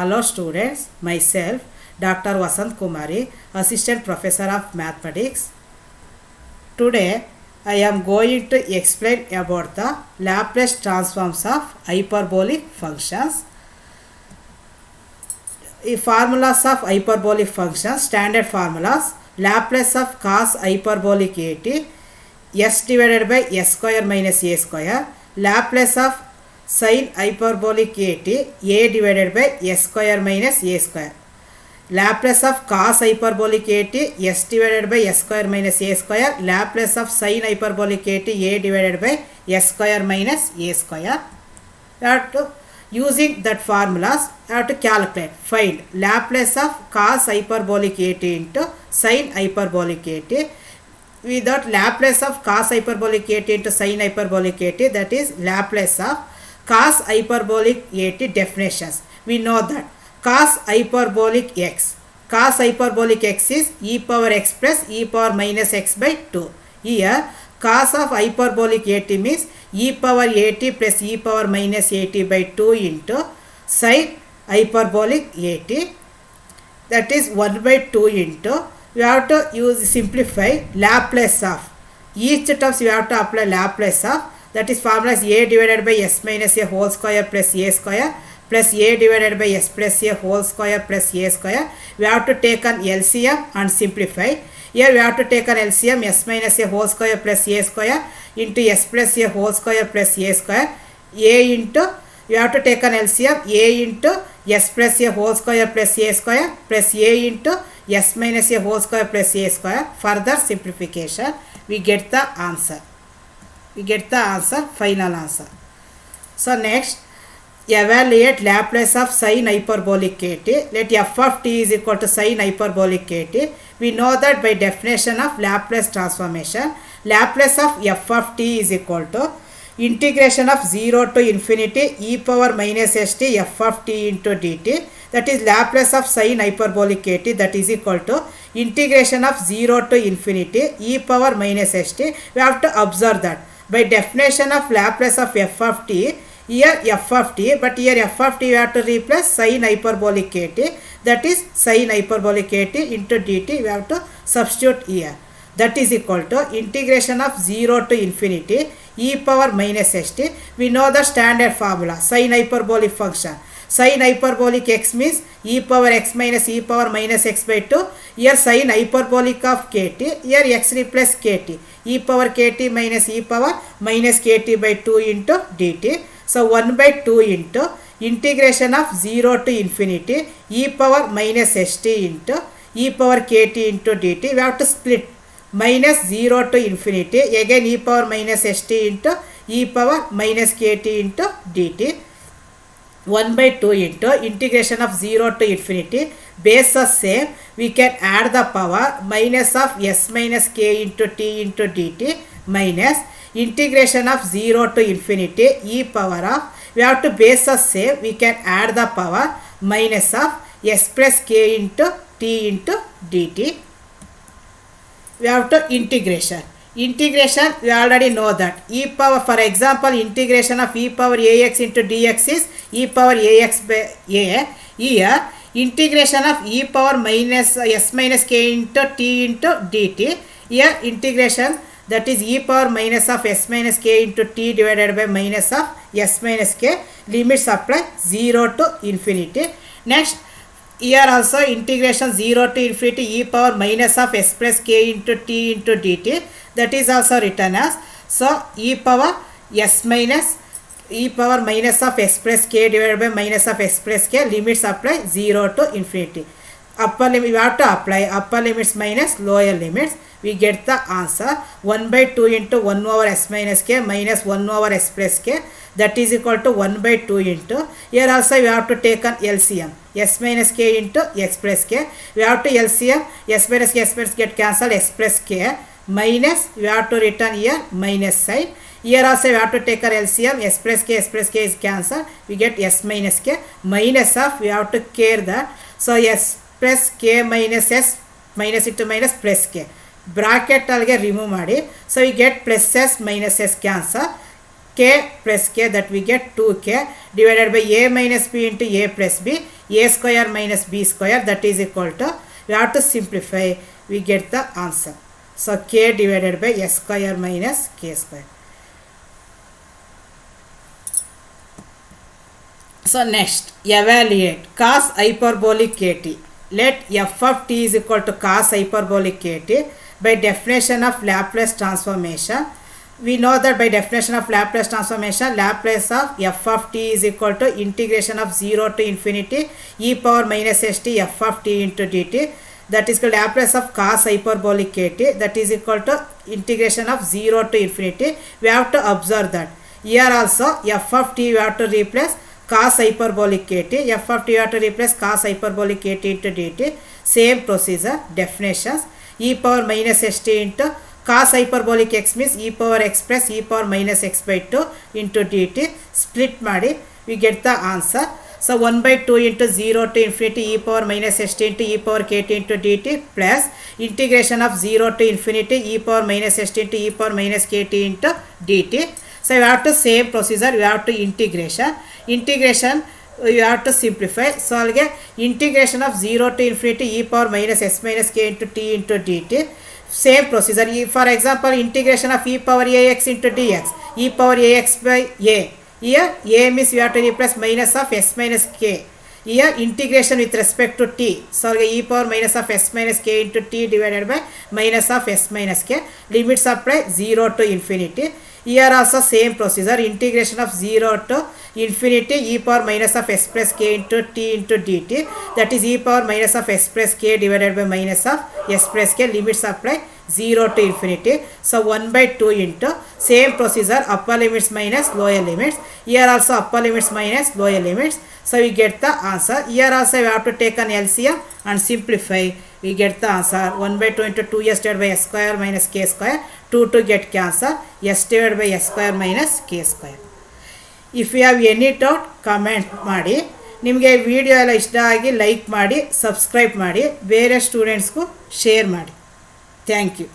Hello students, myself Dr. Vasant Kumari, Assistant Professor of Mathematics. Today I am going to explain about the Laplace transforms of hyperbolic functions. Formulas of hyperbolic functions, standard formulas: Laplace of cos hyperbolic at, s divided by s square minus a square. Laplace of sin hyperbolic at, a divided by s square minus a square. Laplace of cos hyperbolic at, s divided by s square minus a square. Laplace of sin hyperbolic at, a divided by s square minus a square. Using that formulas, you have to calculate, find Laplace of cos hyperbolic at into sin hyperbolic at. Without Laplace of cos hyperbolic at into sin hyperbolic at, that is Laplace of cos hyperbolic at definitions. We know that cos hyperbolic x. Cos hyperbolic x is e power x plus e power minus x by 2. Here cos of hyperbolic at means e power at plus e power minus at by 2 into sin hyperbolic at, that is 1 by 2 into, we have to use simplify Laplace of each terms. We have to apply Laplace of, that is formula is a divided by s minus a whole square plus a square plus a divided by s plus a whole square plus a square. We have to take an LCM and simplify. Here we have to take an LCM, s minus a whole square plus a square into s plus a whole square plus a square. A into, you have to take an LCM, a into s plus a whole square plus a square plus a into s minus a whole square plus a square. Further simplification, we get the answer. Final answer. So next, evaluate Laplace of sin hyperbolic at. Let f of t is equal to sin hyperbolic at. We know that by definition of Laplace transformation, Laplace of f of t is equal to integration of 0 to infinity e power minus st f of t into dt. That is Laplace of sin hyperbolic at, that is equal to integration of 0 to infinity e power minus st. We have to observe that by definition of Laplace of f of t, here f of t, but here f of t we have to replace sin hyperbolic at, that is sin hyperbolic at into dt. We have to substitute here. That is equal to integration of 0 to infinity e power minus st. We know the standard formula, sin hyperbolic function. Sin hyperbolic x means e power x minus e power minus x by 2. Here sin hyperbolic of kt, here x replace kt, e power kt minus e power minus kt by 2 into dt. So 1 by 2 into integration of 0 to infinity e power minus st into e power kt into dt. We have to split minus 0 to infinity, again e power minus st into e power minus kt into dt. 1 by 2 into integration of 0 to infinity, base is same, we can add the power minus of s minus k into t into dt minus integration of 0 to infinity e power of, we have to base is same, we can add the power minus of s plus k into t into dt. We have to integration, we already know that e power, for example, integration of e power ax into dx is e power ax by a. Here integration of e power minus s minus k into t into dt. Here integration, that is e power minus of s minus k into t divided by minus of s minus k. Limits apply 0 to infinity. Next, here also integration 0 to infinity e power minus of s plus k into t into dt, that is also written as, so e power s minus e power minus of s plus k divided by minus of s plus k. Limits apply 0 to infinity. Upper limit, we have to apply upper limits minus lower limits. We get the answer 1 by 2 into 1 over s minus k minus 1 over s plus k, that is equal to 1 by 2 into, here also we have to take an LCM, s minus k into x plus k. We have to LCM, s minus k get cancelled, s plus k minus, we have to return here minus sign. Here also we have to take our LCM, s plus k is cancelled, we get s minus k minus of, we have to care that, so s plus k minus s minus into minus plus k, bracket alge remove ಮಾಡಿ, so we get plus s minus s cancel, k plus k, that we get 2k divided by a minus b into a plus b, a square minus b square, that is equal to, we have to simplify, we get the answer. So k divided by s square minus k square. So next, evaluate cos hyperbolic kt. Let f of t is equal to cos hyperbolic kt. By definition of Laplace transformation, we know that by definition of Laplace transformation, Laplace of f of t is equal to integration of 0 to infinity e power minus st f of t into dt. That is called Laplace of cos hyperbolic kt, that is equal to integration of 0 to infinity. We have to observe that here also f of t we have to replace cos hyperbolic kt, f of t we have to replace cos hyperbolic kt into dt. Same procedure, definitions, e power minus st into cos hyperbolic x means e power x plus e power minus x by 2 into dt. Split ಮಾಡಿ, we get the answer. So 1 by 2 into 0 to infinity e power minus st into e power kt into dt plus integration of 0 to infinity e power minus st into e power minus kt into dt. So we have to same procedure, we have to integration you have to simplify. So again, integration of 0 to infinity e power minus s minus k into t into dt. Same procedure. For example, integration of e power ax into dx, e power ax by a. Here a means we have to replace minus of s minus k. Here integration with respect to t. So e power minus of s minus k into t divided by minus of s minus k. Limits apply 0 to infinity. Here also same procedure, integration of 0 to infinity e power minus of s plus k into t into dt, that is e power minus of s plus k divided by minus of s plus k. Limits apply 0 to infinity. So 1 by 2 into same procedure, upper limits minus lower limits. Here also upper limits minus lower limits. So we get the answer. Here also we have to take an LCM and simplify. We get the answer 1 by 2 into 2s divided by s square minus k square. 2 to get cancel, s divided by s square minus k square. If you have any doubt, comment ಮಾಡಿ. ನಿಮಗೆ video ಎಲ್ಲ ಇಷ್ಟ ಆಗಿ like ಮಾಡಿ, subscribe ಮಾಡಿ, ಬೇರೆ ಸ್ಟೂಡೆಂಟ್ಸ್ಗೂ share ಮಾಡಿ. Thank you.